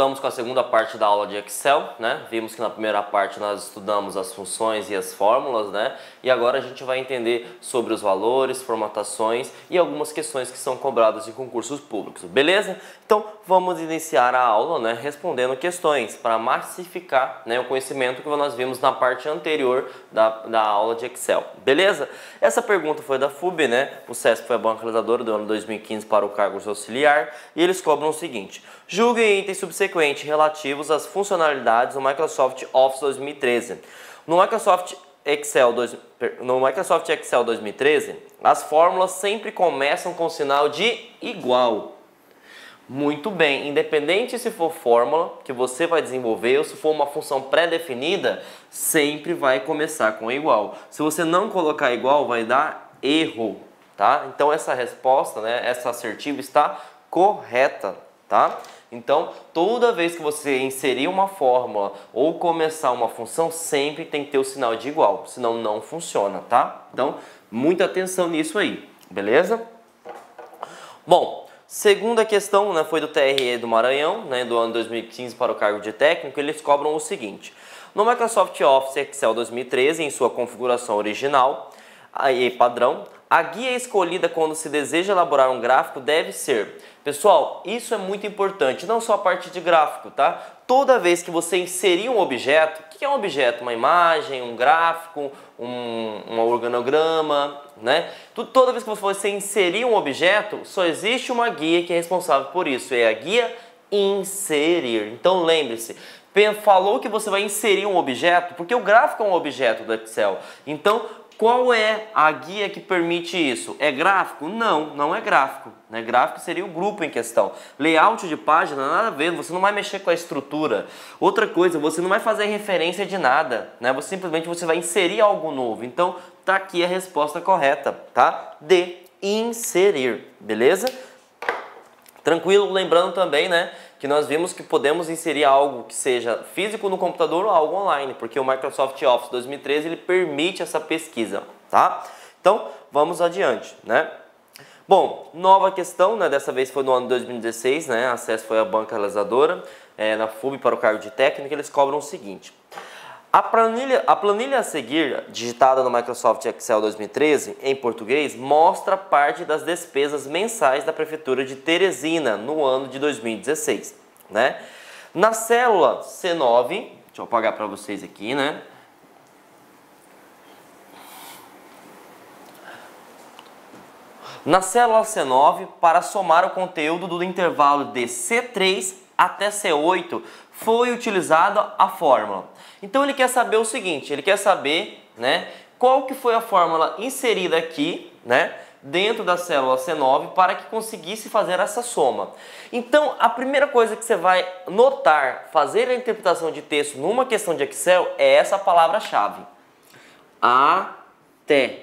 Estamos com a segunda parte da aula de Excel, né? Vimos que na primeira parte nós estudamos as funções e as fórmulas, né? E agora a gente vai entender sobre os valores, formatações e algumas questões que são cobradas em concursos públicos, beleza? Então vamos iniciar a aula, né? Respondendo questões para massificar, né, o conhecimento que nós vimos na parte anterior da aula de Excel, beleza? Essa pergunta foi da FUB, né? O CESP foi a banca realizadora do ano 2015 para o cargo de auxiliar e eles cobram o seguinte: julgue itens subsequentes relativos às funcionalidades do Microsoft Office 2013. No Microsoft Excel 2013, as fórmulas sempre começam com sinal de igual. Muito bem, independente se for fórmula que você vai desenvolver ou se for uma função pré-definida, sempre vai começar com igual. Se você não colocar igual, vai dar erro, tá? Então essa resposta, né, essa assertiva está correta, tá? Então, toda vez que você inserir uma fórmula ou começar uma função, sempre tem que ter o sinal de igual, senão não funciona, tá? Então, muita atenção nisso aí, beleza? Bom, segunda questão, né, foi do TRE do Maranhão, né, do ano 2015 para o cargo de técnico. Eles cobram o seguinte: no Microsoft Office Excel 2013, em sua configuração original e padrão, a guia escolhida quando se deseja elaborar um gráfico deve ser... Pessoal, isso é muito importante, não só a parte de gráfico, tá? Toda vez que você inserir um objeto, o que é um objeto? Uma imagem, um gráfico, um organograma, né? Toda vez que você inserir um objeto, só existe uma guia que é responsável por isso, é a guia inserir. Então lembre-se, falou que você vai inserir um objeto, porque o gráfico é um objeto do Excel. Então, qual é a guia que permite isso? É gráfico? Não, não é gráfico. Né? Gráfico seria o grupo em questão. Layout de página, nada a ver, você não vai mexer com a estrutura. Outra coisa, você não vai fazer referência de nada. Né? Simplesmente você vai inserir algo novo. Então, tá aqui a resposta correta, tá? De inserir, beleza? Tranquilo, lembrando também, né, que nós vimos que podemos inserir algo que seja físico no computador ou algo online, porque o Microsoft Office 2013 ele permite essa pesquisa, tá? Então, vamos adiante, né? Bom, nova questão, né, dessa vez foi no ano de 2016, né, a CES foi a banca realizadora, na FUB para o cargo de técnico, eles cobram o seguinte: a planilha a seguir, digitada no Microsoft Excel 2013, em português, mostra parte das despesas mensais da Prefeitura de Teresina no ano de 2016. Né? Na célula C9, deixa eu apagar para vocês aqui, né? Na célula C9, para somar o conteúdo do intervalo de C3 até C8, foi utilizada a fórmula. Então ele quer saber o seguinte, ele quer saber, né, qual que foi a fórmula inserida aqui, né, dentro da célula C9 para que conseguisse fazer essa soma. Então a primeira coisa que você vai notar, fazer a interpretação de texto numa questão de Excel é essa palavra-chave. Até.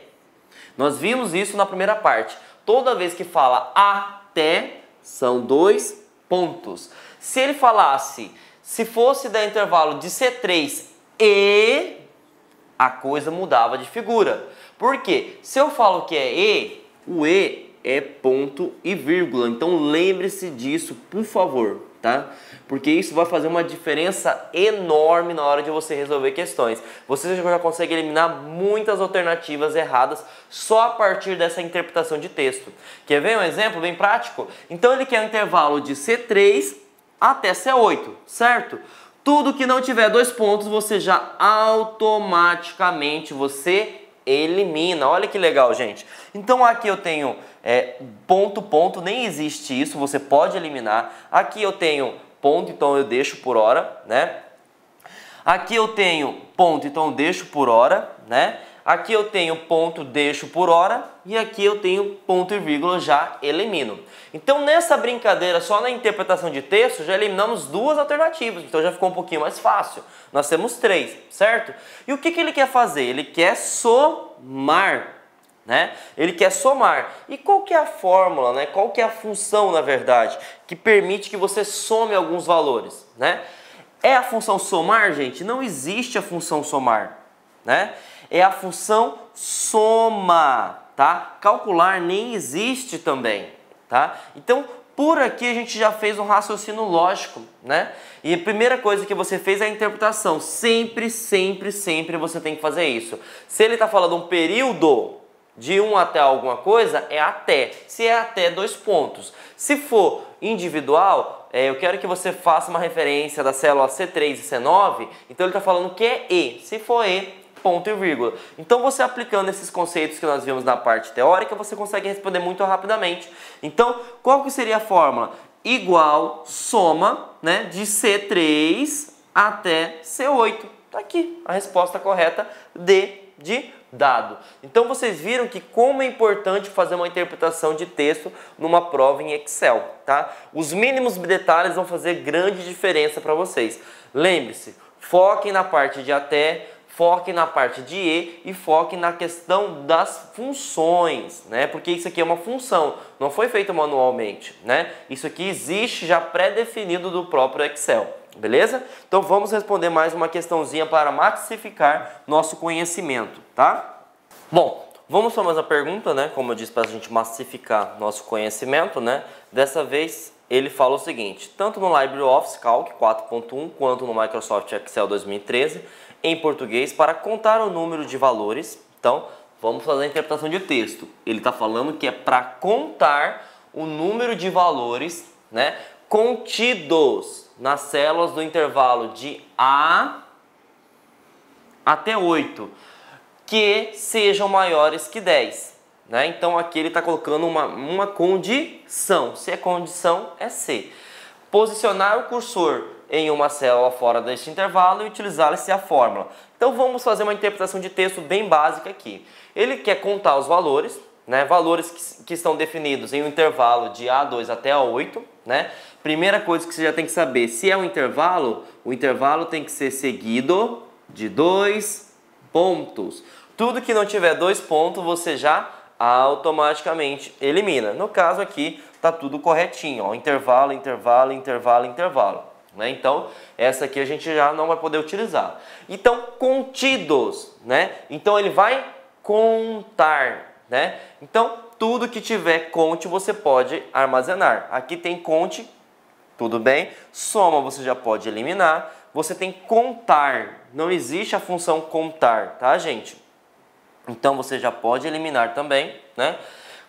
Nós vimos isso na primeira parte. Toda vez que fala até, são dois pontos. Se ele falasse, se fosse da intervalo de C3 e, a coisa mudava de figura. Por quê? Se eu falo que é e, o e é ponto e vírgula. Então lembre-se disso, por favor, tá? Porque isso vai fazer uma diferença enorme na hora de você resolver questões. Você já consegue eliminar muitas alternativas erradas só a partir dessa interpretação de texto. Quer ver um exemplo bem prático? Então ele quer um intervalo de C3 até C8, certo? Tudo que não tiver dois pontos, você já automaticamente elimina. Olha que legal, gente. Então aqui eu tenho ponto, ponto, nem existe isso, você pode eliminar. Aqui eu tenho ponto, então eu deixo por hora, né? Aqui eu tenho ponto, então eu deixo por hora, né? Aqui eu tenho ponto, deixo por hora, e aqui eu tenho ponto e vírgula, já elimino. Então nessa brincadeira, só na interpretação de texto, já eliminamos duas alternativas, então já ficou um pouquinho mais fácil. Nós temos três, certo? E o que ele quer fazer? Ele quer somar, né? Ele quer somar. E qual que é a fórmula, né? Qual que é a função, na verdade, que permite que você some alguns valores, né? É a função somar, gente? Não existe a função somar, né? É a função soma, tá? Calcular nem existe também, tá? Então, por aqui a gente já fez um raciocínio lógico, né? E a primeira coisa que você fez é a interpretação. Sempre, sempre, sempre você tem que fazer isso. Se ele está falando um período de 1 até alguma coisa, é até. Se é até, 2 pontos. Se for individual, eu quero que você faça uma referência da célula C3 e C9, então ele está falando que é E. Se for E, ponto e vírgula. Então você aplicando esses conceitos que nós vimos na parte teórica, você consegue responder muito rapidamente. Então, qual que seria a fórmula? Igual soma, né, de C3 até C8. Tá aqui a resposta correta, D de dado. Então vocês viram que como é importante fazer uma interpretação de texto numa prova em Excel, tá? Os mínimos detalhes vão fazer grande diferença para vocês. Lembre-se, foquem na parte de até, foquem na parte de e foquem na questão das funções, né? Porque isso aqui é uma função, não foi feito manualmente, né? Isso aqui existe já pré-definido do próprio Excel, beleza? Então vamos responder mais uma questãozinha para massificar nosso conhecimento, tá? Bom, vamos para mais uma pergunta, né? Como eu disse, para a gente massificar nosso conhecimento, né? Dessa vez ele fala o seguinte: tanto no LibreOffice Calc 4.1 quanto no Microsoft Excel 2013, em português, para contar o número de valores. Então, vamos fazer a interpretação de texto. Ele está falando que é para contar o número de valores, né, contidos nas células do intervalo de A até 8, que sejam maiores que 10. Né? Então, aqui ele está colocando uma condição. Se é condição, é C. Posicionar o cursor em uma célula fora deste intervalo e utilizar-se a fórmula. Então vamos fazer uma interpretação de texto bem básica aqui. Ele quer contar os valores, né? Valores que estão definidos em um intervalo de A2 até A8. Né? Primeira coisa que você já tem que saber, se é um intervalo, o intervalo tem que ser seguido de 2 pontos. Tudo que não tiver 2 pontos, você já automaticamente elimina. No caso aqui, está tudo corretinho, ó, intervalo, intervalo, intervalo, intervalo. Né? Então, essa aqui a gente já não vai poder utilizar. Então, contidos, né? Então, ele vai contar, né? Então, tudo que tiver conte, você pode armazenar. Aqui tem conte, tudo bem. Soma, você já pode eliminar. Você tem contar, não existe a função contar, tá, gente? Então, você já pode eliminar também, né?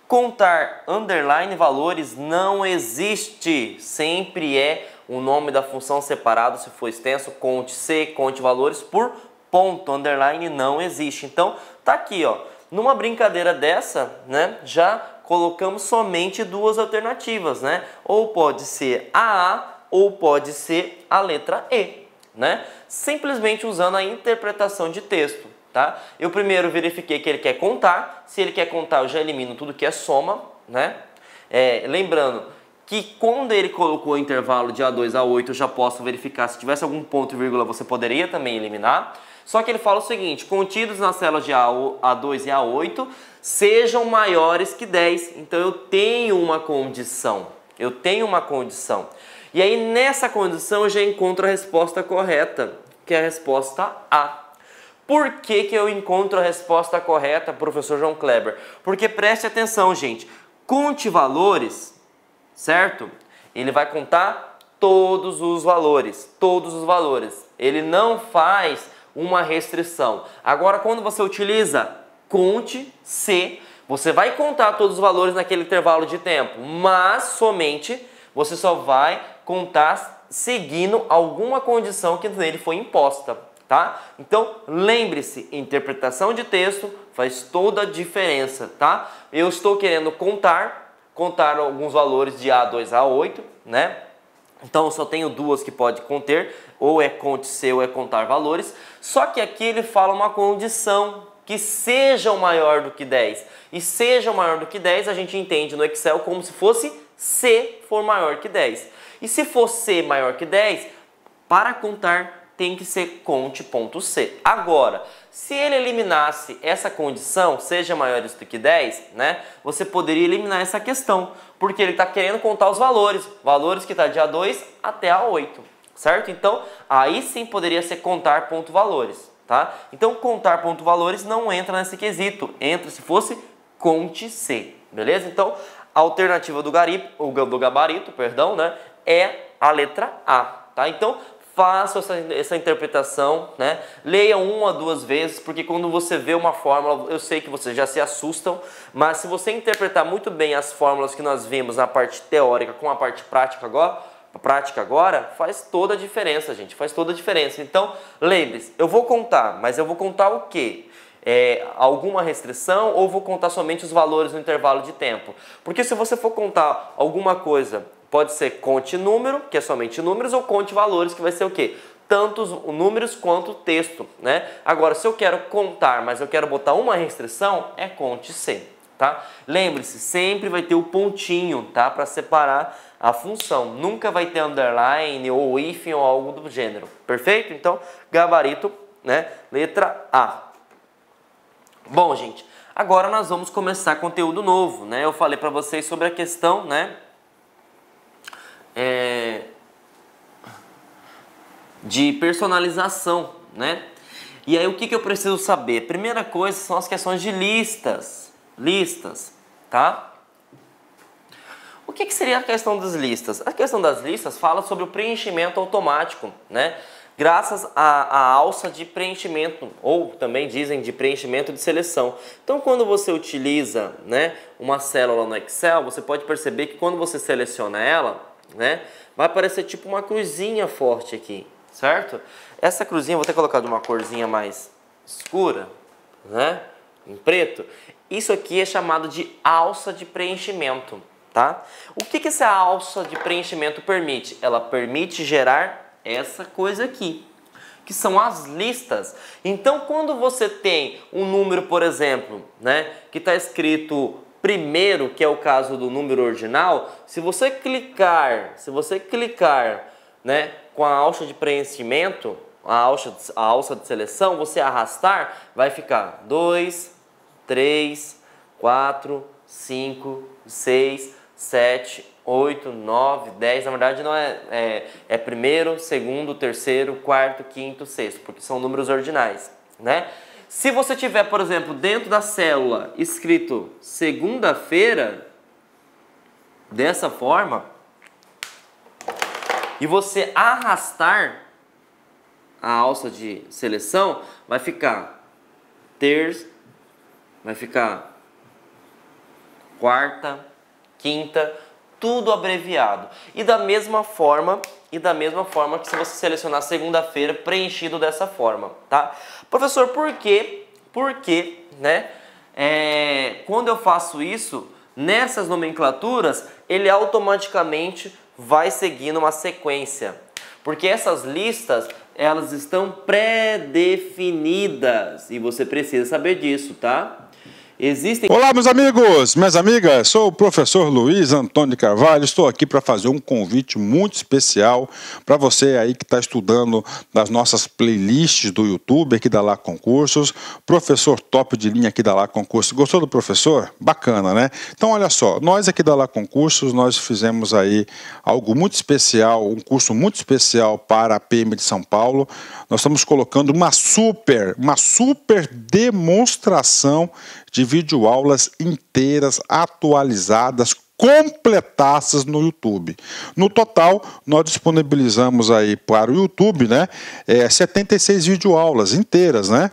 Contar underline valores não existe, sempre é o nome da função separado, se for extenso, conte C, conte valores por ponto, underline não existe. Então, tá aqui, ó, numa brincadeira dessa, né, já colocamos somente 2 alternativas, né? Ou pode ser a A ou pode ser a letra E, né? Simplesmente usando a interpretação de texto. Tá? Eu primeiro verifiquei que ele quer contar. Se ele quer contar, eu já elimino tudo que é soma, né? Lembrando que quando ele colocou o intervalo de A2 a 8, eu já posso verificar. Se tivesse algum ponto e vírgula, você poderia também eliminar. Só que ele fala o seguinte: contidos nas células de A2 e A8 sejam maiores que 10. Então eu tenho uma condição. Eu tenho uma condição. E aí nessa condição eu já encontro a resposta correta, que é a resposta A. Por que que eu encontro a resposta correta, professor João Kleber? Porque preste atenção, gente. Conte valores, certo? Ele vai contar todos os valores, todos os valores. Ele não faz uma restrição. Agora, quando você utiliza conte C, você vai contar todos os valores naquele intervalo de tempo, mas somente você só vai contar seguindo alguma condição que nele foi imposta. Tá? Então, lembre-se, interpretação de texto faz toda a diferença, tá? Eu estou querendo contar alguns valores de A2 a 8, né? Então, eu só tenho 2 que pode conter, ou é conte C ou é contar valores. Só que aqui ele fala uma condição, que sejam maior do que 10. E sejam maior do que 10, a gente entende no Excel como se fosse C for maior que 10. E se for C maior que 10, para contar tem que ser conte.C. Agora, se ele eliminasse essa condição, seja maiores do que 10, né, você poderia eliminar essa questão, porque ele está querendo contar os valores que está de A2 até A8, certo? Então, aí sim poderia ser contar ponto valores, tá? Então, contar ponto valores não entra nesse quesito, entra se fosse conte C, beleza? Então, a alternativa do gabarito, perdão, né, é a letra A, tá? Então, faça essa interpretação, né? Leia uma, duas vezes, porque quando você vê uma fórmula, eu sei que vocês já se assustam, mas se você interpretar muito bem as fórmulas que nós vimos na parte teórica com a parte prática agora, faz toda a diferença, gente, faz toda a diferença. Então, lembre-se, eu vou contar, mas eu vou contar o quê? Alguma restrição ou vou contar somente os valores no intervalo de tempo? Porque se você for contar alguma coisa, pode ser conte número, que é somente números, ou conte valores, que vai ser o quê? Tanto os números quanto o texto, né? Agora, se eu quero contar, mas eu quero botar uma restrição, é conte C, tá? Lembre-se, sempre vai ter o pontinho, tá? Para separar a função. Nunca vai ter underline ou hífen ou algo do gênero. Perfeito? Então, gabarito, né? Letra A. Bom, gente, agora nós vamos começar conteúdo novo, né? Eu falei para vocês sobre a questão, né? De personalização, né? E aí o que eu preciso saber? Primeira coisa são as questões de listas, tá? O que seria a questão das listas? A questão das listas fala sobre o preenchimento automático, né? Graças à alça de preenchimento, ou também dizem de preenchimento de seleção. Então, quando você utiliza, né, uma célula no Excel, você pode perceber que quando você seleciona ela, né, vai aparecer tipo uma cruzinha forte aqui, certo? Essa cruzinha, vou até colocar de uma corzinha mais escura, né, em preto. Isso aqui é chamado de alça de preenchimento, tá? O que essa alça de preenchimento permite? Ela permite gerar essa coisa aqui, que são as listas. Então, quando você tem um número, por exemplo, né, que está escrito primeiro, que é o caso do número ordinal, se você clicar, né, com a alça de preenchimento, a alça de seleção, você arrastar, vai ficar 2, 3, 4, 5, 6, 7, 8, 9, 10, na verdade não é primeiro, segundo, terceiro, quarto, quinto, sexto, porque são números ordinais, né? Se você tiver, por exemplo, dentro da célula escrito segunda-feira, dessa forma, e você arrastar a alça de seleção, vai ficar terça, vai ficar quarta, quinta, tudo abreviado. E da mesma forma que se você selecionar segunda-feira, preenchido dessa forma, tá? Professor, por que, né? Quando eu faço isso, nessas nomenclaturas, ele automaticamente vai seguindo uma sequência. Porque essas listas, elas estão pré-definidas. E você precisa saber disso, tá? Olá, meus amigos, minhas amigas, sou o professor Luiz Antônio de Carvalho, estou aqui para fazer um convite muito especial para você aí que está estudando nas nossas playlists do YouTube aqui da Lá Concursos, professor top de linha aqui da Lá Concursos. Gostou do professor? Bacana, né? Então, olha só, nós aqui da Lá Concursos, nós fizemos aí algo muito especial, um curso muito especial para a PM de São Paulo. Nós estamos colocando uma super demonstração de videoaulas inteiras, atualizadas, completadas no YouTube. No total, nós disponibilizamos aí para o YouTube, né, 76 videoaulas inteiras, né?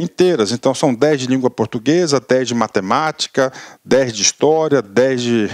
Inteiras, então são 10 de língua portuguesa, 10 de matemática, 10 de história, 10 de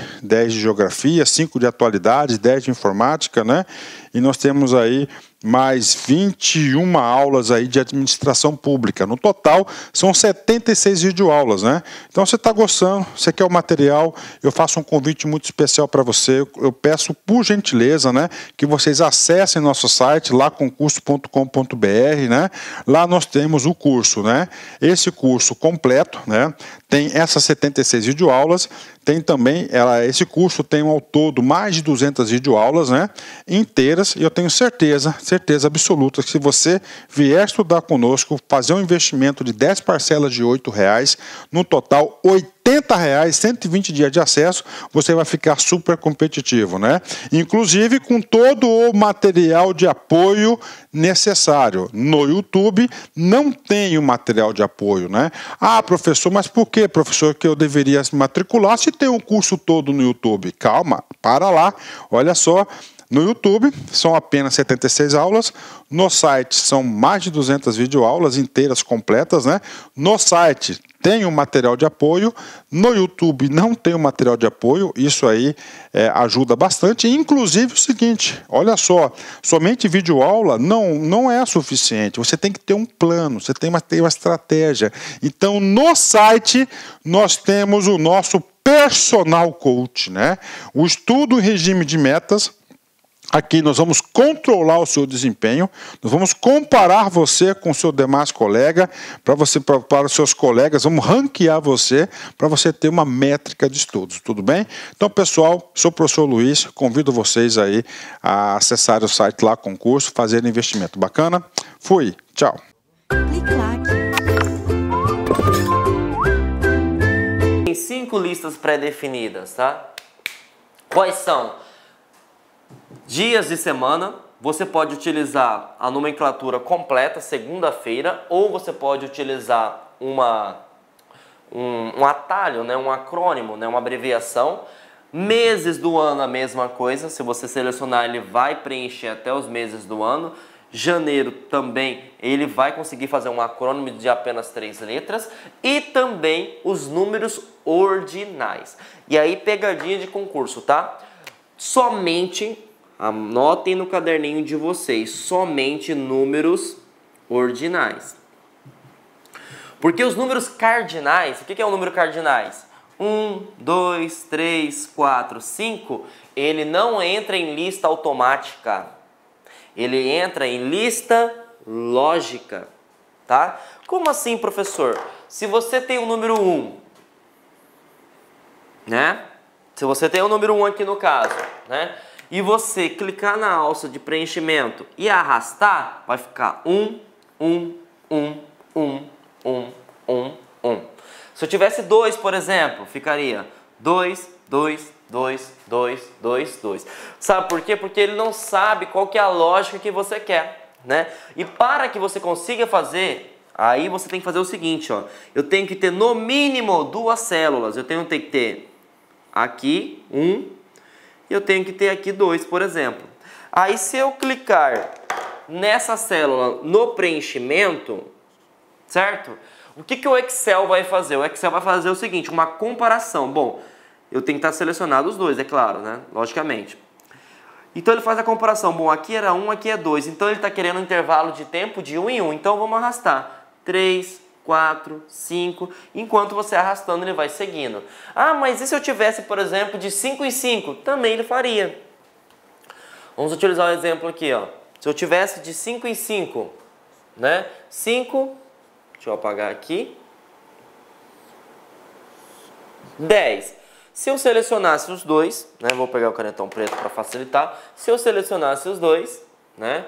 geografia, 5 de atualidades, 10 de informática, né? E nós temos aí mais 21 aulas aí de administração pública. No total, são 76 videoaulas, né? Então, você está gostando, você quer o material, eu faço um convite muito especial para você. Eu peço, por gentileza, né, que vocês acessem nosso site, laconcurso.com.br, né? Lá nós temos o curso, né? Esse curso completo, né? Tem essas 76 videoaulas, tem também, esse curso tem ao todo mais de 200 videoaulas, né? Inteiras, definidas e eu tenho certeza absoluta que se você vier estudar conosco, fazer um investimento de 10 parcelas de R$8, no total R$80, 120 dias de acesso, você vai ficar super competitivo, né? Inclusive com todo o material de apoio necessário. No YouTube não tem o material de apoio, né? Ah, professor, mas por que, professor, que eu deveria se matricular se tem um curso todo no YouTube? Calma, para lá, olha só. No YouTube são apenas 76 aulas, no site são mais de 200 videoaulas inteiras, completas, né? No site tem um material de apoio, no YouTube não tem um material de apoio, isso aí ajuda bastante. Inclusive o seguinte, olha só, somente videoaula não é suficiente, você tem que ter um plano, você tem uma estratégia. Então no site nós temos o nosso personal coach, né? O estudo em regime de metas. Aqui nós vamos controlar o seu desempenho, nós vamos comparar você com o seu demais colega, para os seus colegas, vamos ranquear você, para você ter uma métrica de estudos, tudo bem? Então, pessoal, sou o professor Luiz, convido vocês aí a acessar o site lá, concurso, fazer investimento. Bacana? Fui, tchau. Tem 5 listas pré-definidas, tá? Quais são? Dias de semana, você pode utilizar a nomenclatura completa, segunda-feira, ou você pode utilizar um atalho, né, um acrônimo, né, uma abreviação. Meses do ano, a mesma coisa, se você selecionar, ele vai preencher até os meses do ano. Janeiro também, ele vai conseguir fazer um acrônimo de apenas 3 letras. E também os números ordinais. E aí, pegadinha de concurso, tá? Somente... Anotem no caderninho de vocês, somente números ordinais. Porque os números cardinais, o que é o número cardinais? 1, 2, 3, 4, 5, ele não entra em lista automática. Ele entra em lista lógica, tá? Como assim, professor? Se você tem o número 1, né? Se você tem o número 1 aqui no caso, né? E você clicar na alça de preenchimento e arrastar, vai ficar 1, 1, 1, 1, 1, 1, 1. Se eu tivesse 2, por exemplo, ficaria 2, 2, 2, 2, 2, 2. Sabe por quê? Porque ele não sabe qual que é a lógica que você quer, né? E para que você consiga fazer, aí você tem que fazer o seguinte, ó. Eu tenho que ter no mínimo 2 células. Eu tenho que ter aqui 1. E eu tenho que ter aqui 2, por exemplo. Aí se eu clicar nessa célula no preenchimento, certo? O que o Excel vai fazer? O Excel vai fazer o seguinte, uma comparação. Bom, eu tenho que estar selecionado os 2, é claro, né? Logicamente. Então ele faz a comparação. Bom, aqui era 1, aqui é 2. Então ele está querendo um intervalo de tempo de 1 em 1. Então vamos arrastar. 3, 4, 5, enquanto você arrastando ele vai seguindo. Ah, mas e se eu tivesse, por exemplo, de 5 em 5? Também ele faria. Vamos utilizar o exemplo aqui, ó. Se eu tivesse de 5 em 5, né? 5, deixa eu apagar aqui. 10. Se eu selecionasse os 2, né? Vou pegar o canetão preto para facilitar. Se eu selecionasse os 2, né?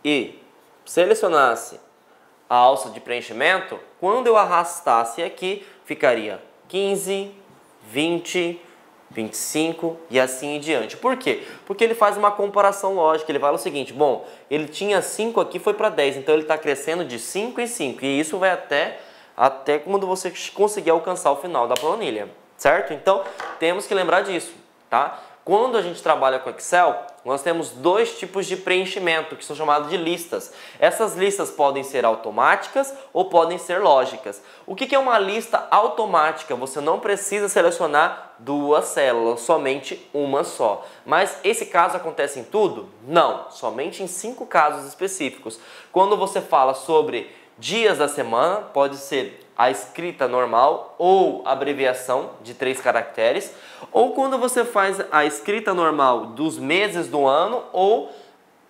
E selecionasse a alça de preenchimento, quando eu arrastasse aqui, ficaria 15, 20, 25 e assim em diante. Por quê? Porque ele faz uma comparação lógica, ele fala o seguinte, bom, ele tinha 5 aqui, foi para 10, então ele está crescendo de 5 em 5, e isso vai até quando você conseguir alcançar o final da planilha, certo? Então, temos que lembrar disso, tá? Quando a gente trabalha com Excel, nós temos 2 tipos de preenchimento, que são chamados de listas. Essas listas podem ser automáticas ou podem ser lógicas. O que é uma lista automática? Você não precisa selecionar 2 células, somente uma só. Mas esse caso acontece em tudo? Não, somente em 5 casos específicos. Quando você fala sobre dias da semana, pode ser a escrita normal ou abreviação de 3 caracteres, ou quando você faz a escrita normal dos meses do ano ou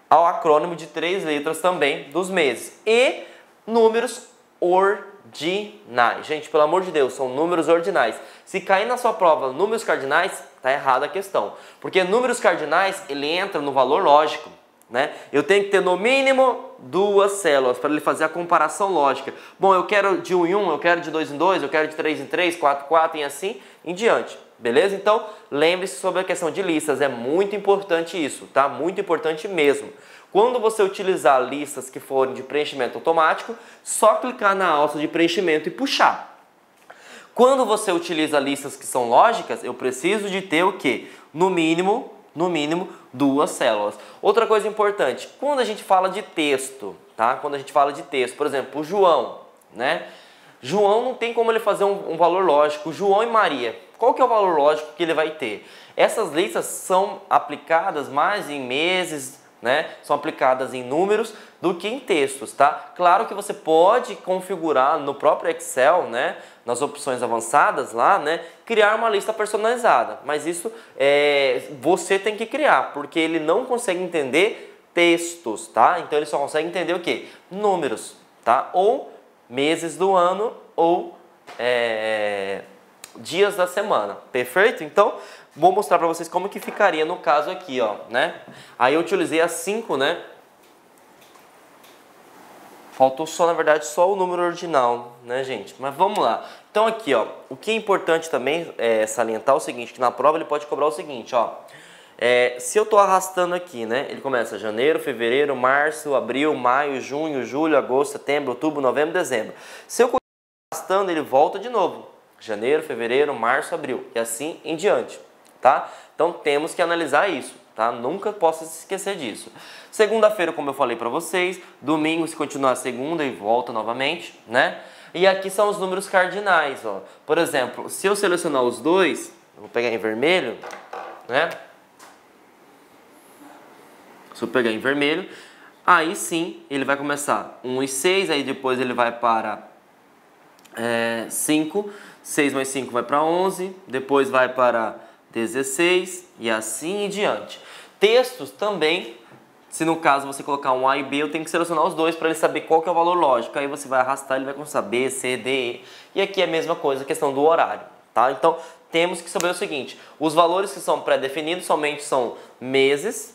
ao acrônimo de 3 letras também dos meses. E números ordinais. Gente, pelo amor de Deus, são números ordinais. Se cair na sua prova números cardinais, tá errada a questão. Porque números cardinais, ele entra no valor lógico. né? Eu tenho que ter no mínimo 2 células para ele fazer a comparação lógica. Bom, eu quero de 1 em 1, eu quero de 2 em 2, eu quero de 3 em 3, 4 em 4 e assim em diante. Beleza? Então, lembre-se sobre a questão de listas, é muito importante isso, tá? Muito importante mesmo. Quando você utilizar listas que forem de preenchimento automático, só clicar na alça de preenchimento e puxar. Quando você utiliza listas que são lógicas, eu preciso de ter o quê? No mínimo 2 células. Outra coisa importante, quando a gente fala de texto, tá? Quando a gente fala de texto, por exemplo, o João, né? João não tem como ele fazer um valor lógico. João e Maria, qual que é o valor lógico que ele vai ter? Essas listas são aplicadas mais em meses, né? São aplicadas em números do que em textos, tá? Claro que você pode configurar no próprio Excel, né? Nas opções avançadas lá, né? Criar uma lista personalizada, mas isso você tem que criar, porque ele não consegue entender textos, tá? Então ele só consegue entender o quê? Números, tá? Ou meses do ano ou dias da semana, perfeito? Então, vou mostrar para vocês como que ficaria no caso aqui, ó, né? Aí eu utilizei as 5, né? Faltou só, na verdade, só o número ordinal, né, gente? Mas vamos lá. Então aqui, ó, o que é importante também é salientar o seguinte, que na prova ele pode cobrar o seguinte, ó. Se eu estou arrastando aqui, né, ele começa janeiro, fevereiro, março, abril, maio, junho, julho, agosto, setembro, outubro, novembro, dezembro. Se eu continuar arrastando, ele volta de novo. Janeiro, fevereiro, março, abril e assim em diante, tá? Então temos que analisar isso, tá? Nunca posso se esquecer disso. Segunda-feira, como eu falei para vocês, domingo se continuar a segunda e volta novamente, né? E aqui são os números cardinais, ó. Por exemplo, se eu selecionar os dois, eu vou pegar em vermelho, né? Se eu pegar em vermelho, aí sim ele vai começar 1 e 6, aí depois ele vai para 5, 6 mais 5 vai para 11, depois vai para 16 e assim em diante. Textos também, se no caso você colocar um A e B, eu tenho que selecionar os dois para ele saber qual que é o valor lógico. Aí você vai arrastar, ele vai começar B, C, D, E. E aqui é a mesma coisa, a questão do horário, tá? Então temos que saber o seguinte, os valores que são pré-definidos somente são meses,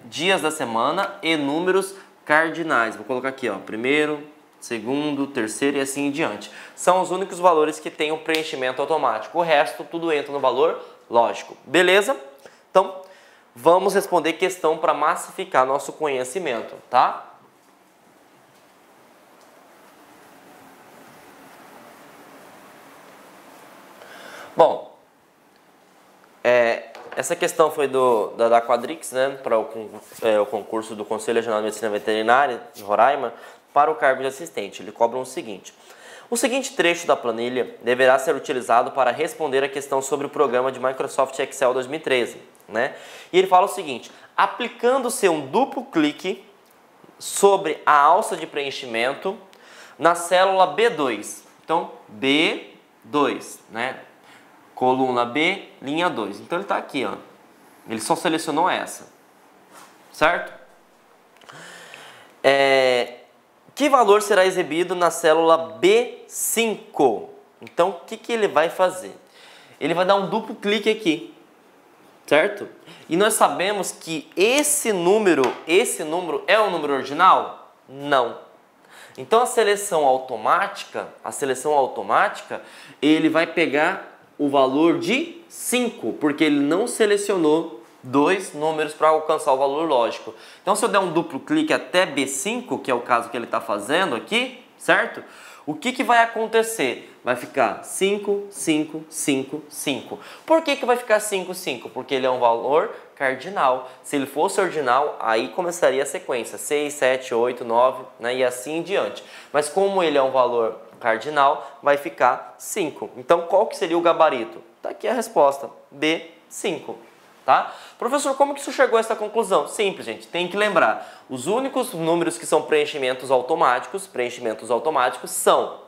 dias da semana e números cardinais. Vou colocar aqui, ó, primeiro, segundo, terceiro e assim em diante. São os únicos valores que têm o preenchimento automático. O resto tudo entra no valor lógico. Beleza? Então, vamos responder questão para massificar nosso conhecimento, tá? Bom, essa questão foi da Quadrix, né, para o concurso do Conselho Regional de Medicina Veterinária de Roraima, para o cargo de assistente. Ele cobra o seguinte: o seguinte trecho da planilha deverá ser utilizado para responder a questão sobre o programa de Microsoft Excel 2013. Né? E ele fala o seguinte: aplicando-se um duplo clique sobre a alça de preenchimento na célula B2. Então, B2, né? Coluna B, linha 2. Então ele está aqui, ó. Ele só selecionou essa, certo? Que valor será exibido na célula B5? Então, o que ele vai fazer? Ele vai dar um duplo clique aqui, certo? E nós sabemos que esse número é um número ordinal? Não. Então, a seleção automática, ele vai pegar o valor de 5, porque ele não selecionou 2 números para alcançar o valor lógico. Então, se eu der um duplo clique até B5, que é o caso que ele está fazendo aqui, certo? O que vai acontecer? Vai ficar 5, 5, 5, 5. Por que vai ficar 5, 5? Porque ele é um valor cardinal. Se ele fosse ordinal, aí começaria a sequência. 6, 7, 8, 9, né? E assim em diante. Mas como ele é um valor cardinal, vai ficar 5. Então, qual que seria o gabarito? Tá aqui a resposta, B5. Tá? Professor, como que isso chegou a essa conclusão? Simples, gente. Tem que lembrar. Os únicos números que são preenchimentos automáticos são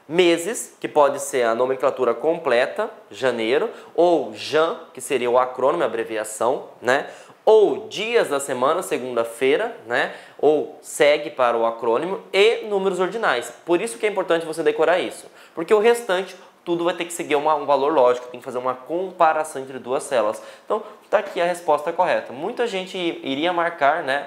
meses, que pode ser a nomenclatura completa, janeiro, ou JAN, que seria o acrônimo, a abreviação, né? Ou dias da semana, segunda-feira, né? Ou segue para o acrônimo, e números ordinais. Por isso que é importante você decorar isso. Porque o restante, tudo vai ter que seguir um valor lógico, tem que fazer uma comparação entre duas células. Então, está aqui a resposta correta. Muita gente iria marcar, né,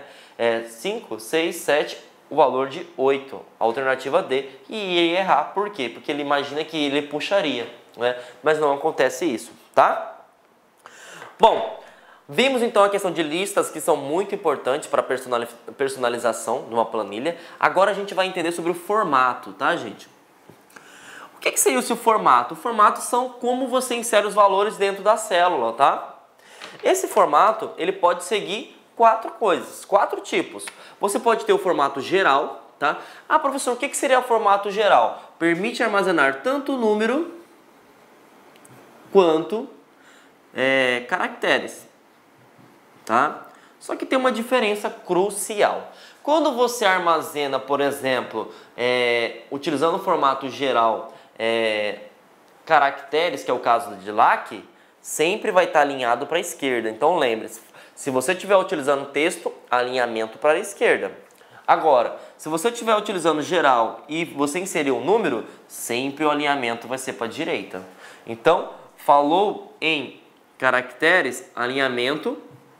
5, 6, 7, o valor de 8, a alternativa D, e iria errar. Por quê? Porque ele imagina que ele puxaria, né? Mas não acontece isso, tá? Bom, vimos então a questão de listas, que são muito importantes para personalização de uma planilha. Agora a gente vai entender sobre o formato, tá, gente? O que seria o seu formato? O formato são como você insere os valores dentro da célula, tá? Esse formato, ele pode seguir 4 coisas, 4 tipos. Você pode ter o formato geral, tá? Ah, professor, o que seria o formato geral? Permite armazenar tanto número quanto caracteres, tá? Só que tem uma diferença crucial. Quando você armazena, por exemplo, utilizando o formato geral, caracteres, que é o caso de LAC, sempre vai estar alinhado para a esquerda. Então lembre-se, se você estiver utilizando texto, alinhamento para a esquerda. Agora, se você estiver utilizando geral e você inserir um número, sempre o alinhamento vai ser para a direita. Então, falou em caracteres, alinhamento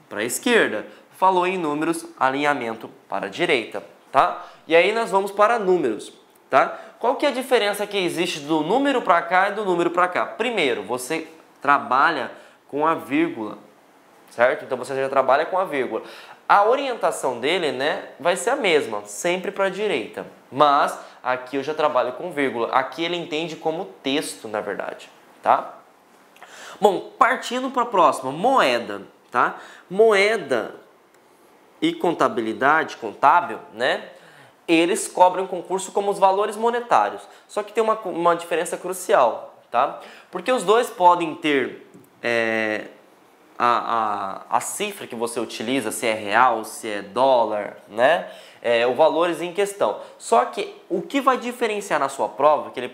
para a esquerda. Falou em números, alinhamento para a direita, tá? E aí nós vamos para números, tá? Qual que é a diferença que existe do número para cá e do número para cá? Primeiro, você trabalha com a vírgula, certo? Então você já trabalha com a vírgula. A orientação dele, né, vai ser a mesma, sempre para a direita. Mas aqui eu já trabalho com vírgula. Aqui ele entende como texto, na verdade, tá? Bom, partindo para a próxima, moeda, tá? Moeda e contabilidade, contábil, né? Eles cobram concurso como os valores monetários. Só que tem uma diferença crucial, tá? Porque os dois podem ter a cifra que você utiliza, se é real, se é dólar, né? Os valores em questão. Só que o que vai diferenciar na sua prova, que ele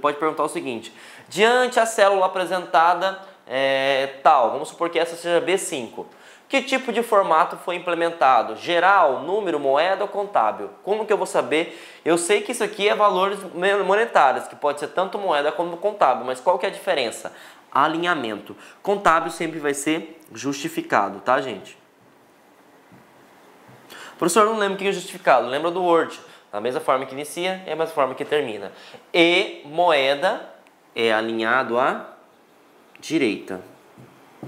pode perguntar o seguinte: diante a célula apresentada tal, vamos supor que essa seja B5. Que tipo de formato foi implementado? Geral, número, moeda ou contábil? Como que eu vou saber? Eu sei que isso aqui é valores monetários, que pode ser tanto moeda como contábil, mas qual que é a diferença? Alinhamento. Contábil sempre vai ser justificado, tá, gente? Professor, não lembro o que é justificado. Lembra do Word. Da mesma forma que inicia, é a mesma forma que termina. E moeda é alinhado à direita.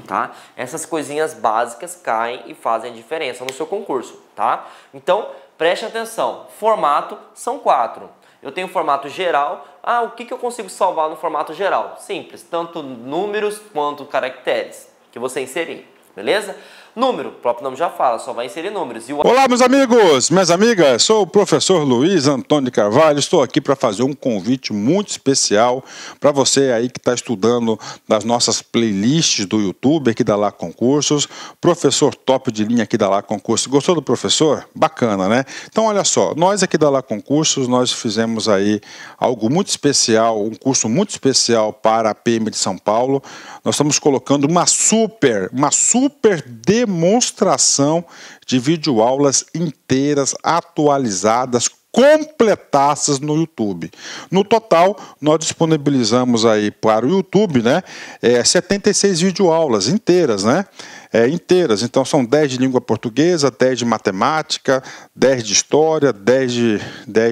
Tá? Essas coisinhas básicas caem e fazem a diferença no seu concurso, tá? Então, preste atenção. Formato são 4. Eu tenho formato geral. Ah, o que eu consigo salvar no formato geral? Simples, tanto números quanto caracteres que você inserir, beleza? Número, o próprio nome já fala, só vai inserir números. Olá, meus amigos, minhas amigas, sou o professor Luiz Antônio de Carvalho, estou aqui para fazer um convite muito especial para você aí que está estudando nas nossas playlists do YouTube, aqui da Lá Concursos, professor top de linha aqui da Lá Concursos. Gostou do professor? Bacana, né? Então, olha só, nós aqui da Lá Concursos, nós fizemos aí algo muito especial, um curso muito especial para a PM de São Paulo. Nós estamos colocando uma super demonstração de videoaulas inteiras, atualizadas, completadas no YouTube. No total, nós disponibilizamos aí para o YouTube, né, 76 videoaulas inteiras, né? Inteiras, então são 10 de língua portuguesa, 10 de matemática, 10 de história, 10 de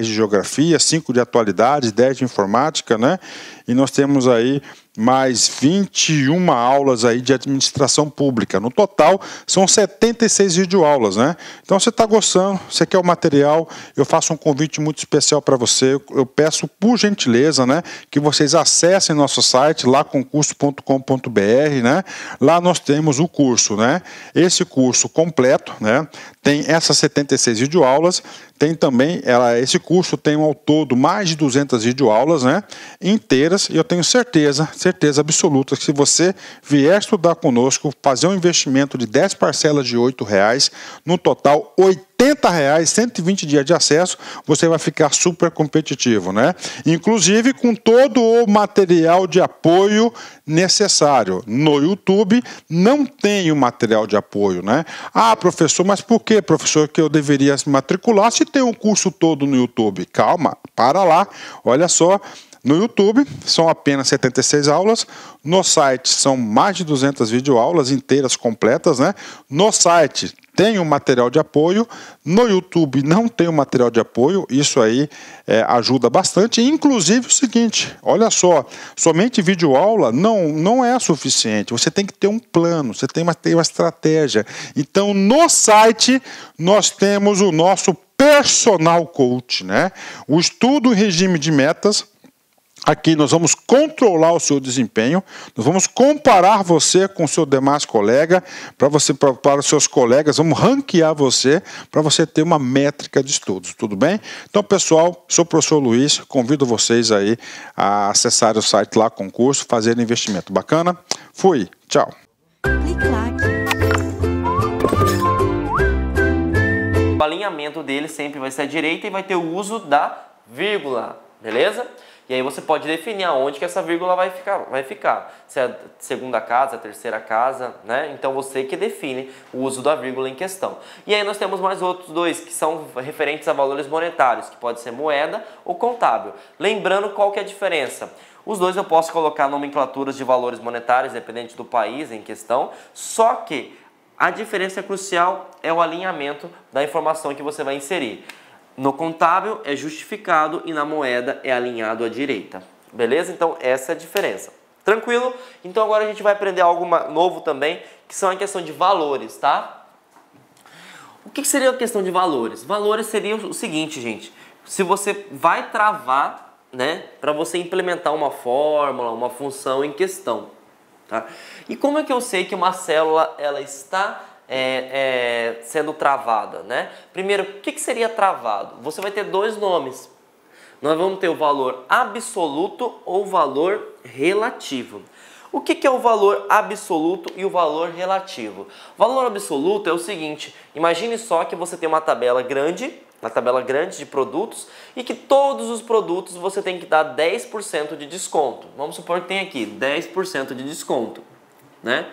geografia, 5 de atualidades, 10 de informática, né? E nós temos aí mais 21 aulas aí de administração pública. No total, são 76 videoaulas, né? Então, você está gostando, você quer o material, eu faço um convite muito especial para você. Eu peço, por gentileza, né, que vocês acessem nosso site, laconcurso.com.br, né? Lá nós temos o curso, né? Esse curso completo, né? Tem essas 76 videoaulas, tem também, esse curso tem ao todo mais de 200 videoaulas, né, inteiras, e eu tenho certeza absoluta que se você vier estudar conosco, fazer um investimento de 10 parcelas de R$8, no total R$80, 120 dias de acesso, você vai ficar super competitivo, né? Inclusive com todo o material de apoio necessário. No YouTube não tem o material de apoio, né? Ah, professor, mas por que, professor, que eu deveria se matricular se tem um curso todo no YouTube? Calma, para lá, olha só. No YouTube são apenas 76 aulas, no site são mais de 200 videoaulas inteiras, completas, né? No site tem um material de apoio, no YouTube não tem um material de apoio, isso aí ajuda bastante. Inclusive o seguinte, olha só, somente videoaula não é suficiente, você tem que ter um plano, você tem uma estratégia. Então no site nós temos o nosso personal coach, né? O estudo em regime de metas. Aqui nós vamos controlar o seu desempenho, nós vamos comparar você com o seu demais colega, para os seus colegas, vamos ranquear você para você ter uma métrica de estudos, tudo bem? Então, pessoal, sou o professor Luiz, convido vocês aí a acessar o site lá, concurso, fazer investimento. Bacana? Fui, tchau. O alinhamento dele sempre vai ser à direita e vai ter o uso da vírgula, beleza? E aí você pode definir aonde que essa vírgula vai ficar. Se é a segunda casa, a terceira casa, né? Então você que define o uso da vírgula em questão. E aí nós temos mais outros dois que são referentes a valores monetários, que pode ser moeda ou contábil. Lembrando qual que é a diferença. Os dois eu posso colocar nomenclaturas de valores monetários, dependente do país em questão, só que a diferença crucial é o alinhamento da informação que você vai inserir. No contábil é justificado e na moeda é alinhado à direita. Beleza? Então essa é a diferença. Tranquilo? Então agora a gente vai aprender algo novo também, que são a questão de valores, tá? O que seria a questão de valores? Valores seria o seguinte, gente. Se você vai travar, né, para você implementar uma fórmula, uma função em questão, tá? E como é que eu sei que uma célula ela está sendo travada, né? Primeiro, o que seria travado? Você vai ter dois nomes. Nós vamos ter o valor absoluto ou valor relativo. O que é o valor absoluto e o valor relativo? O valor absoluto é o seguinte, imagine só que você tem uma tabela grande de produtos e que todos os produtos você tem que dar 10% de desconto. Vamos supor que tem aqui 10% de desconto, né?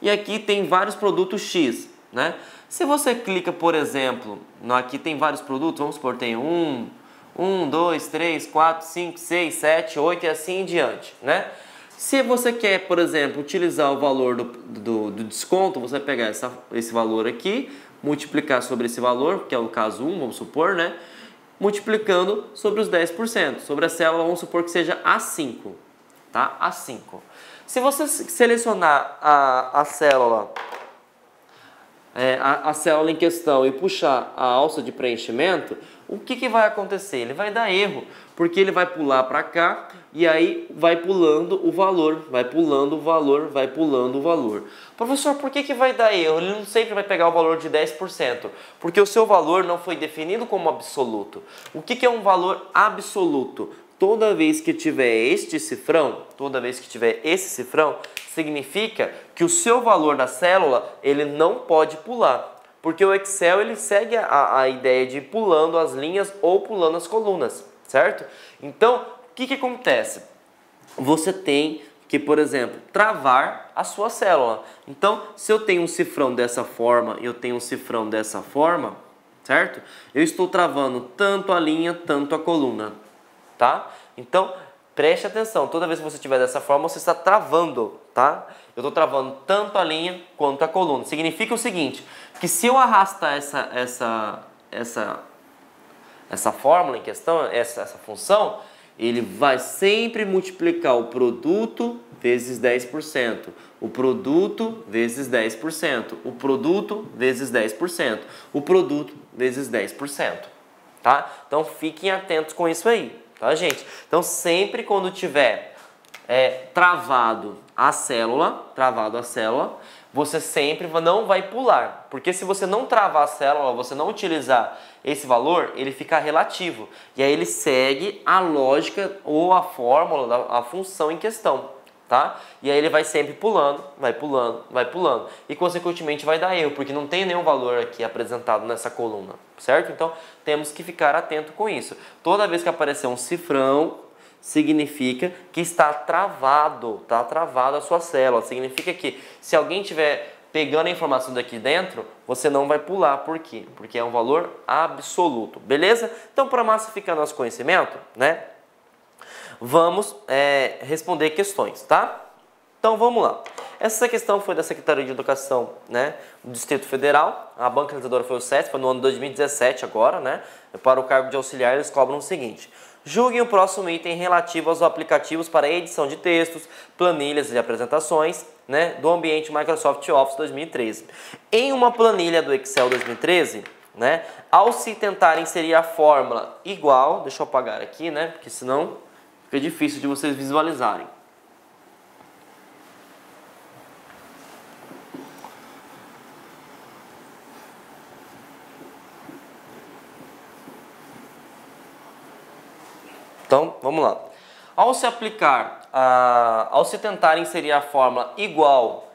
E aqui tem vários produtos X, né? Se você clica, por exemplo, aqui tem vários produtos, vamos supor, tem 1, 2, 3, 4, 5, 6, 7, 8 e assim em diante, né? Se você quer, por exemplo, utilizar o valor do desconto, você vai pegar esse valor aqui, multiplicar sobre esse valor, que é o caso 1, vamos supor, né? Multiplicando sobre os 10%. Sobre a célula, vamos supor que seja A5, tá? A5. Se você selecionar a célula em questão e puxar a alça de preenchimento, o que vai acontecer? Ele vai dar erro, porque ele vai pular para cá e aí vai pulando o valor, vai pulando o valor, vai pulando o valor. Professor, por que vai dar erro? Ele não sempre vai pegar o valor de 10%, porque o seu valor não foi definido como absoluto. O que é um valor absoluto? Toda vez que tiver esse cifrão, significa que o seu valor da célula ele não pode pular. Porque o Excel ele segue a ideia de ir pulando as linhas ou pulando as colunas, certo? Então, o que acontece? Você tem que, por exemplo, travar a sua célula. Então, se eu tenho um cifrão dessa forma e eu tenho um cifrão dessa forma, certo? Eu estou travando tanto a linha, tanto a coluna. Tá? Então, preste atenção, toda vez que você tiver dessa forma, você está travando, tá? Eu estou travando tanto a linha quanto a coluna. Significa o seguinte, que se eu arrastar essa fórmula em questão, essa função, ele vai sempre multiplicar o produto vezes 10%, o produto vezes 10%, o produto vezes 10%, o produto vezes 10%, tá? Então, fiquem atentos com isso aí. Tá, gente? Então, sempre quando tiver travado a célula, você sempre não vai pular. Porque se você não travar a célula, você não utilizar esse valor, ele fica relativo. E aí ele segue a lógica ou a fórmula, a função em questão. Tá? E aí ele vai sempre pulando, vai pulando, vai pulando. E consequentemente vai dar erro, porque não tem nenhum valor aqui apresentado nessa coluna, certo? Então temos que ficar atento com isso. Toda vez que aparecer um cifrão, significa que está travado a sua célula. Significa que se alguém estiver pegando a informação daqui dentro, você não vai pular. Por quê? Porque é um valor absoluto, beleza? Então, para massificar nosso conhecimento, né? vamos responder questões, tá? Então vamos lá. Essa questão foi da Secretaria de Educação, né, do Distrito Federal. A banca realizadora foi o SESC, foi no ano 2017 agora, né? Para o cargo de auxiliar eles cobram o seguinte: julguem o próximo item relativo aos aplicativos para edição de textos, planilhas e apresentações, né, do ambiente Microsoft Office 2013. Em uma planilha do Excel 2013, né, ao se tentar inserir a fórmula igual, deixa eu apagar aqui, né, porque senão fica difícil de vocês visualizarem. Então, vamos lá. Ao se tentar inserir a fórmula igual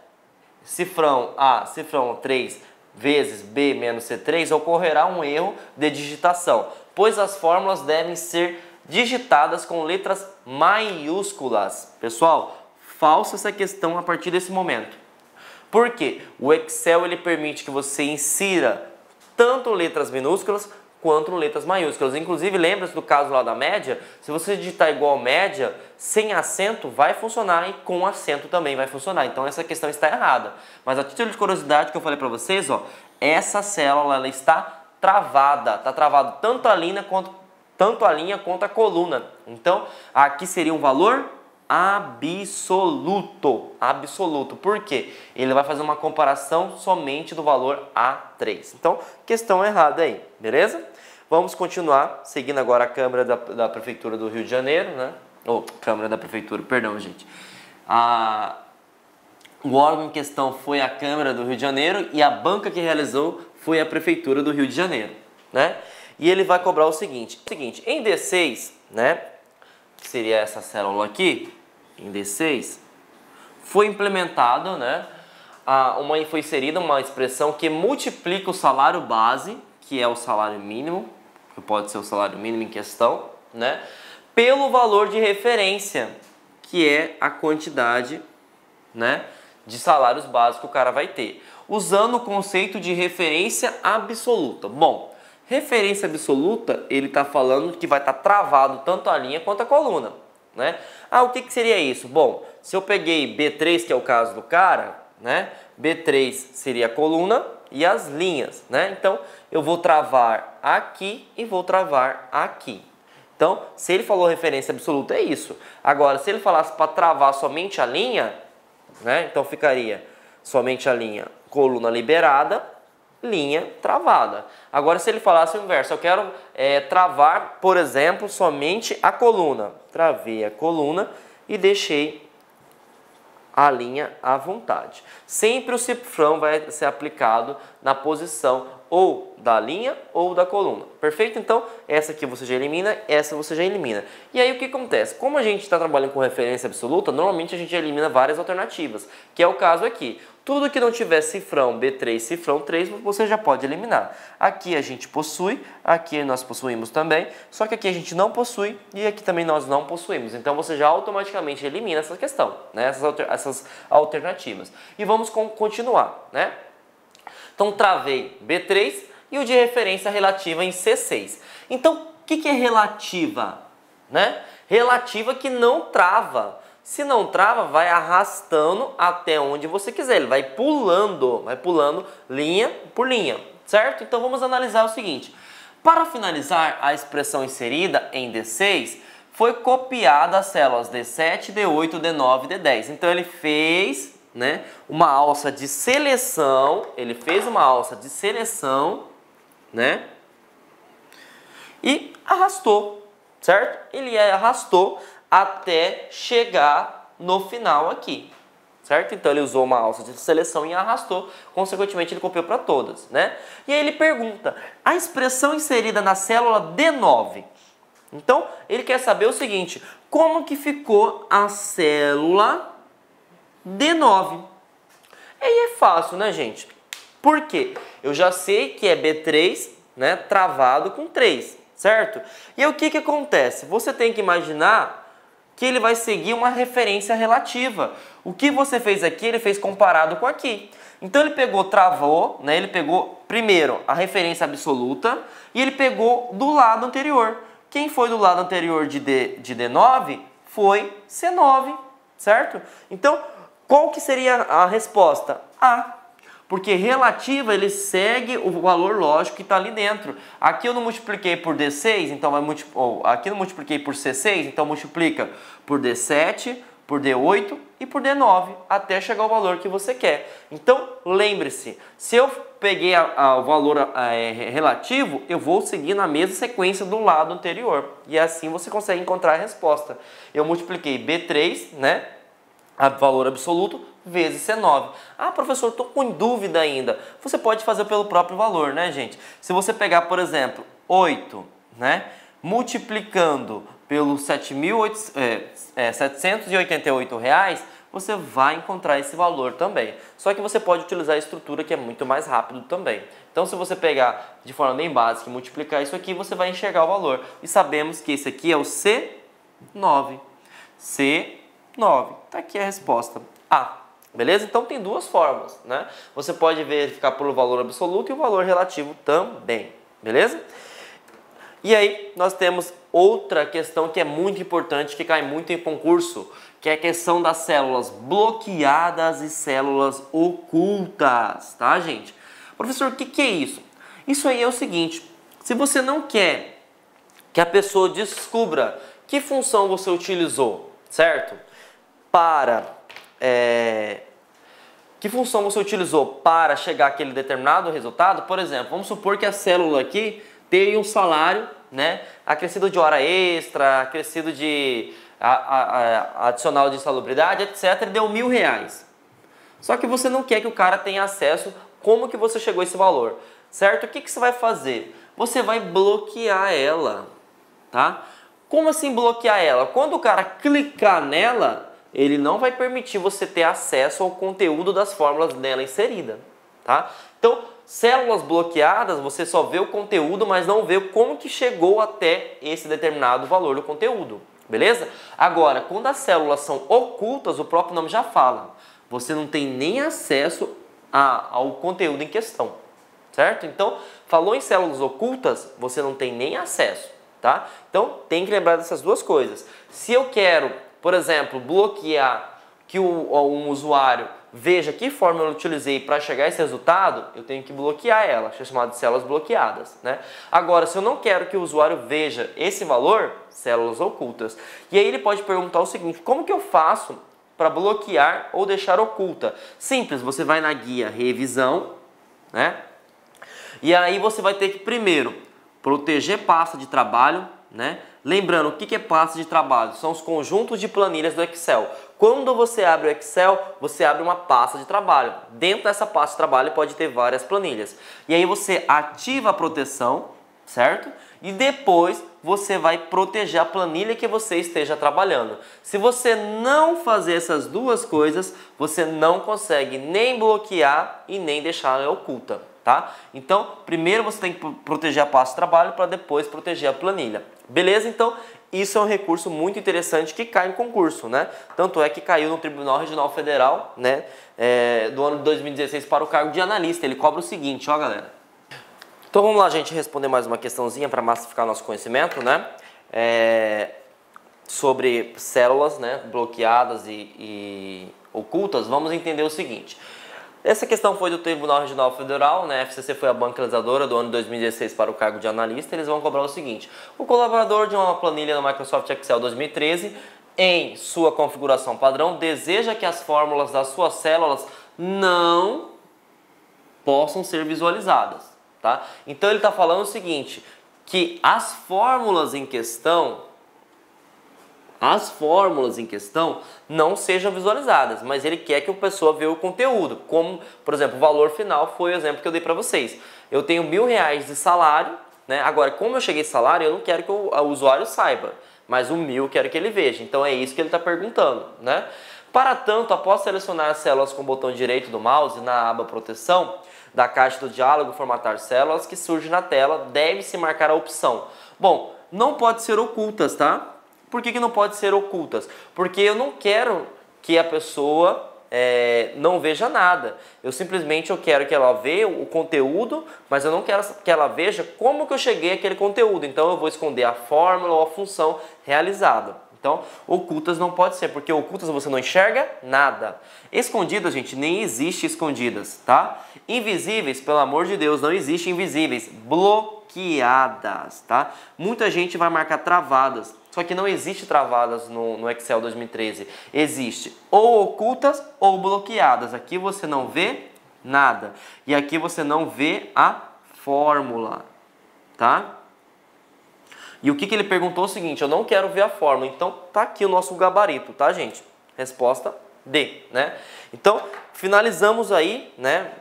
cifrão A, cifrão 3 vezes B menos C3, ocorrerá um erro de digitação, pois as fórmulas devem ser digitadas com letras maiúsculas. Pessoal, falsa essa questão a partir desse momento. Por quê? O Excel ele permite que você insira tanto letras minúsculas quanto letras maiúsculas. Inclusive, lembra-se do caso lá da média? Se você digitar igual média, sem acento vai funcionar e com acento também vai funcionar. Então essa questão está errada. Mas a título de curiosidade que eu falei para vocês, ó, essa célula ela está travada. Está travado tanto a linha quanto a coluna. Então aqui seria um valor absoluto. Absoluto. Por quê? Ele vai fazer uma comparação somente do valor A3. Então, questão errada aí, beleza? Vamos continuar, seguindo agora a Câmara da Prefeitura do Rio de Janeiro, né? Câmara da Prefeitura, perdão, gente. O órgão em questão foi a Câmara do Rio de Janeiro e a banca que realizou foi a Prefeitura do Rio de Janeiro, né? E ele vai cobrar o seguinte, em D6, né? Que seria essa célula aqui, em D6, foi implementado, né, foi inserida uma expressão que multiplica o salário base, que é o salário mínimo, que pode ser o salário mínimo em questão, né, pelo valor de referência, que é a quantidade, né, de salários básicos que o cara vai ter, usando o conceito de referência absoluta. Bom, referência absoluta, ele está falando que vai estar travado tanto a linha quanto a coluna, né? O que seria isso? Bom, se eu peguei B3, que é o caso do cara, né? B3 seria a coluna e as linhas, né? Então, eu vou travar aqui e vou travar aqui. Então, se ele falou referência absoluta, é isso. Agora, se ele falasse para travar somente a linha, né? Então, ficaria somente a linha coluna liberada, linha travada. Agora, se ele falasse o inverso, eu quero travar, por exemplo, somente a coluna. Travei a coluna e deixei a linha à vontade. Sempre o cifrão vai ser aplicado na posição ou da linha ou da coluna. Perfeito? Então, essa aqui você já elimina, essa você já elimina. E aí o que acontece? Como a gente está trabalhando com referência absoluta, normalmente a gente elimina várias alternativas, que é o caso aqui. Tudo que não tiver cifrão B3, cifrão 3, você já pode eliminar. Aqui a gente possui, aqui nós possuímos também, só que aqui a gente não possui e aqui também nós não possuímos. Então você já automaticamente elimina essa questão, né? essas alternativas. E vamos continuar, né? Então travei B3 e o de referência relativa em C6. Então o que é relativa? Né? Relativa que não trava. Se não trava, vai arrastando até onde você quiser. Ele vai pulando linha por linha, certo? Então vamos analisar o seguinte. Para finalizar, a expressão inserida em D6 foi copiada as células D7, D8, D9 e D10. Então ele fez, né, uma alça de seleção, né? E arrastou, certo? Ele arrastou até chegar no final aqui, certo? Então ele usou uma alça de seleção e arrastou, consequentemente ele copiou para todas, né? E aí ele pergunta, a expressão inserida na célula D9. Então ele quer saber o seguinte, como que ficou a célula D9? Aí é fácil, né, gente? Por quê? Eu já sei que é B3, né, travado com 3, certo? E aí o que acontece? Você tem que imaginar que ele vai seguir uma referência relativa. O que você fez aqui, ele fez comparado com aqui. Então ele pegou, travou, né? Ele pegou primeiro a referência absoluta e ele pegou do lado anterior. Quem foi do lado anterior de D9 foi C9, certo? Então, qual que seria a resposta? A. Porque relativa, ele segue o valor lógico que está ali dentro. Aqui eu não multipliquei por D6, então aqui eu não multipliquei por C6, então multiplica por D7, por D8 e por D9, até chegar ao valor que você quer. Então, lembre-se, se eu peguei o valor relativo, eu vou seguir na mesma sequência do lado anterior. E assim você consegue encontrar a resposta. Eu multipliquei B3, né? Valor absoluto, vezes C9. Ah, professor, estou com dúvida ainda. Você pode fazer pelo próprio valor, né, gente? Se você pegar, por exemplo, 8, né, multiplicando pelos 788 reais, você vai encontrar esse valor também. Só que você pode utilizar a estrutura que é muito mais rápido também. Então, se você pegar de forma bem básica e multiplicar isso aqui, você vai enxergar o valor. E sabemos que esse aqui é o C9. C9. Tá aqui a resposta. A. Beleza? Então tem duas formas, né? Você pode verificar pelo valor absoluto e o valor relativo também. Beleza? E aí nós temos outra questão que é muito importante, que cai muito em concurso, que é a questão das células bloqueadas e células ocultas, tá, gente? Professor, o que é isso? Isso aí é o seguinte: se você não quer que a pessoa descubra que função você utilizou, certo? Que função você utilizou para chegar àquele determinado resultado? Por exemplo, vamos supor que a célula aqui teve um salário, né, acrescido de hora extra, acrescido de adicional de insalubridade, etc, e deu R$1.000. Só que você não quer que o cara tenha acesso como que você chegou a esse valor, certo? O que você vai fazer? Você vai bloquear ela, tá? Como assim bloquear ela? Quando o cara clicar nela, ele não vai permitir você ter acesso ao conteúdo das fórmulas dela inserida, tá? Então, células bloqueadas, você só vê o conteúdo, mas não vê como que chegou até esse determinado valor do conteúdo, beleza? Agora, quando as células são ocultas, o próprio nome já fala, você não tem nem acesso ao conteúdo em questão, certo? Então, falou em células ocultas, você não tem nem acesso, tá? Então, tem que lembrar dessas duas coisas. Se eu quero, por exemplo, bloquear que um usuário veja que fórmula eu utilizei para chegar a esse resultado, eu tenho que bloquear ela, é chamado de células bloqueadas, né? Agora, se eu não quero que o usuário veja esse valor, células ocultas. E aí ele pode perguntar o seguinte: como que eu faço para bloquear ou deixar oculta? Simples, você vai na guia revisão, né? E aí você vai ter que primeiro proteger pasta de trabalho, né? Lembrando, o que é pasta de trabalho? São os conjuntos de planilhas do Excel. Quando você abre o Excel, você abre uma pasta de trabalho. Dentro dessa pasta de trabalho pode ter várias planilhas. E aí você ativa a proteção, certo? E depois você vai proteger a planilha que você esteja trabalhando. Se você não fazer essas duas coisas, você não consegue nem bloquear e nem deixar ela oculta, tá? Então, primeiro você tem que proteger a pasta de trabalho para depois proteger a planilha. Beleza? Então, isso é um recurso muito interessante que cai em concurso, né? Tanto é que caiu no Tribunal Regional Federal, né, do ano de 2016 para o cargo de analista. Ele cobra o seguinte, ó, galera. Então vamos lá, gente, responder mais uma questãozinha para massificar nosso conhecimento, né? Sobre células, né, bloqueadas e ocultas. Vamos entender o seguinte. Essa questão foi do Tribunal Regional Federal, né? A FCC foi a bancarizadora do ano de 2016 para o cargo de analista. Eles vão cobrar o seguinte: o colaborador de uma planilha no Microsoft Excel 2013, em sua configuração padrão, deseja que as fórmulas das suas células não possam ser visualizadas, tá? Então ele está falando o seguinte, que as fórmulas em questão não sejam visualizadas, mas ele quer que a pessoa veja o conteúdo, como, por exemplo, o valor final foi o exemplo que eu dei para vocês. Eu tenho R$1.000 de salário, né? Agora, como eu cheguei a esse salário, eu não quero que o usuário saiba, mas o 1.000 eu quero que ele veja. Então é isso que ele está perguntando, né? Para tanto, após selecionar as células com o botão direito do mouse na aba proteção da caixa do diálogo formatar células que surge na tela, deve-se marcar a opção. Bom, não pode ser ocultas, tá? Por que não pode ser ocultas? Porque eu não quero que a pessoa não veja nada. Eu quero que ela veja o conteúdo, mas eu não quero que ela veja como que eu cheguei àquele conteúdo. Então eu vou esconder a fórmula ou a função realizada, Então, ocultas não pode ser, porque ocultas você não enxerga nada. Escondidas, gente, nem existe escondidas, tá? Invisíveis, pelo amor de Deus, não existe invisíveis. Bloqueadas, tá? Muita gente vai marcar travadas, só que não existe travadas no Excel 2013. Existe ou ocultas ou bloqueadas. Aqui você não vê nada. E aqui você não vê a fórmula, tá? E o que ele perguntou é o seguinte: eu não quero ver a fórmula. Então tá aqui o nosso gabarito, tá, gente? Resposta D, né? Então finalizamos aí, né?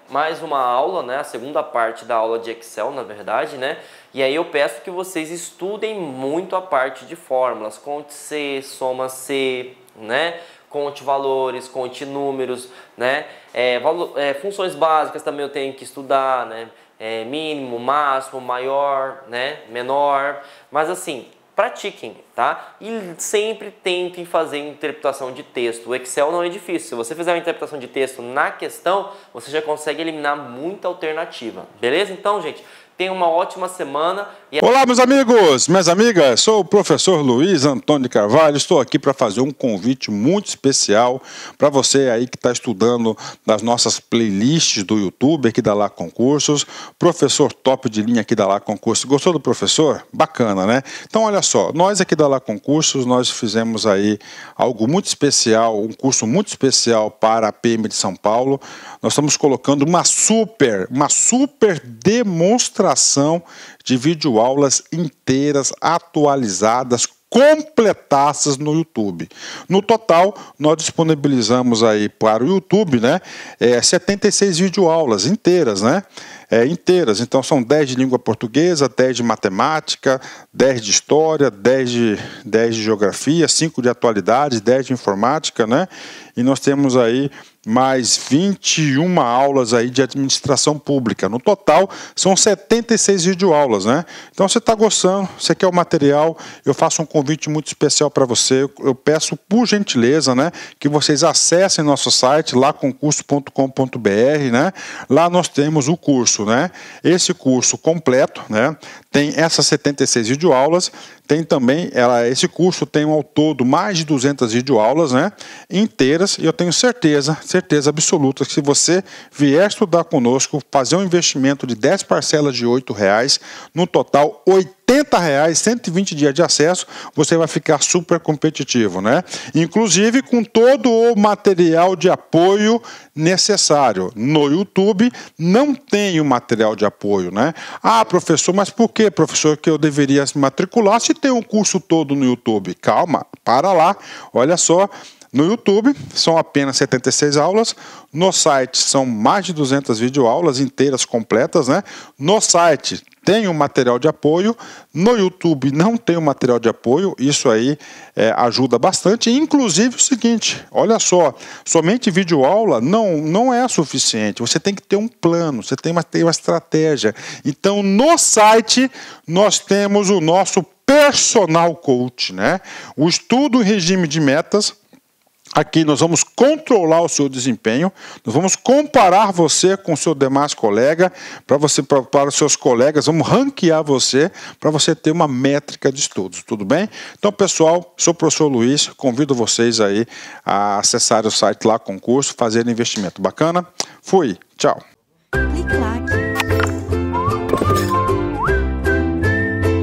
Mais uma aula, né? A segunda parte da aula de Excel, na verdade, né? E aí eu peço que vocês estudem muito a parte de fórmulas, conte C, soma C, né? Conte valores, conte números, né? Funções básicas também eu tenho que estudar, né? Mínimo, máximo, maior, né? Menor, mas assim, pratiquem, tá? E sempre tentem fazer interpretação de texto. O Excel não é difícil. Se você fizer uma interpretação de texto na questão, você já consegue eliminar muita alternativa. Beleza? Então, gente, tenha uma ótima semana. Olá, meus amigos, minhas amigas. Sou o professor Luiz Antônio de Carvalho. Estou aqui para fazer um convite muito especial para você aí que está estudando nas nossas playlists do YouTube aqui da Lá Concursos. Professor top de linha aqui da Lá Concursos. Gostou do professor? Bacana, né? Então, olha só, nós aqui da Lá Concursos, nós fizemos aí algo muito especial, um curso muito especial para a PM de São Paulo. Nós estamos colocando uma super demonstração de videoaulas inteiras, atualizadas, completadas no YouTube. No total, nós disponibilizamos aí para o YouTube, né, 76 videoaulas inteiras, né? Inteiras. Então são 10 de língua portuguesa, 10 de matemática, 10 de história, 10 de geografia, 5 de atualidades, 10 de informática, né? E nós temos aí mais 21 aulas aí de administração pública. No total, são 76 videoaulas, né? Então, você está gostando, você quer o material, eu faço um convite muito especial para você. Eu peço, por gentileza, né, que vocês acessem nosso site, laconcurso.com.br, né? Lá nós temos o curso, né? Esse curso completo, né? Tem essas 76 videoaulas, tem também, esse curso tem ao todo mais de 200 videoaulas, né, inteiras, e eu tenho certeza absoluta que se você vier estudar conosco, fazer um investimento de 10 parcelas de R$ 8,00, no total R$80, 120 dias de acesso, você vai ficar super competitivo, né? Inclusive com todo o material de apoio necessário. No YouTube não tem o material de apoio, né? Ah, professor, mas por que, professor, que eu deveria se matricular se tem um curso todo no YouTube? Calma, para lá, olha só. No YouTube são apenas 76 aulas, no site são mais de 200 videoaulas inteiras, completas, né? No site tem um material de apoio, no YouTube não tem um material de apoio, isso aí ajuda bastante. Inclusive o seguinte, olha só, somente videoaula não é suficiente, você tem que ter um plano, você tem que ter uma estratégia. Então no site nós temos o nosso personal coach, né? O estudo em regime de metas. Aqui nós vamos controlar o seu desempenho, nós vamos comparar você com o seu demais colega, para os seus colegas, vamos ranquear você, para você ter uma métrica de estudos, tudo bem? Então, pessoal, sou o professor Luiz, convido vocês aí a acessar o site Lá Concurso, fazer investimento bacana. Fui, tchau!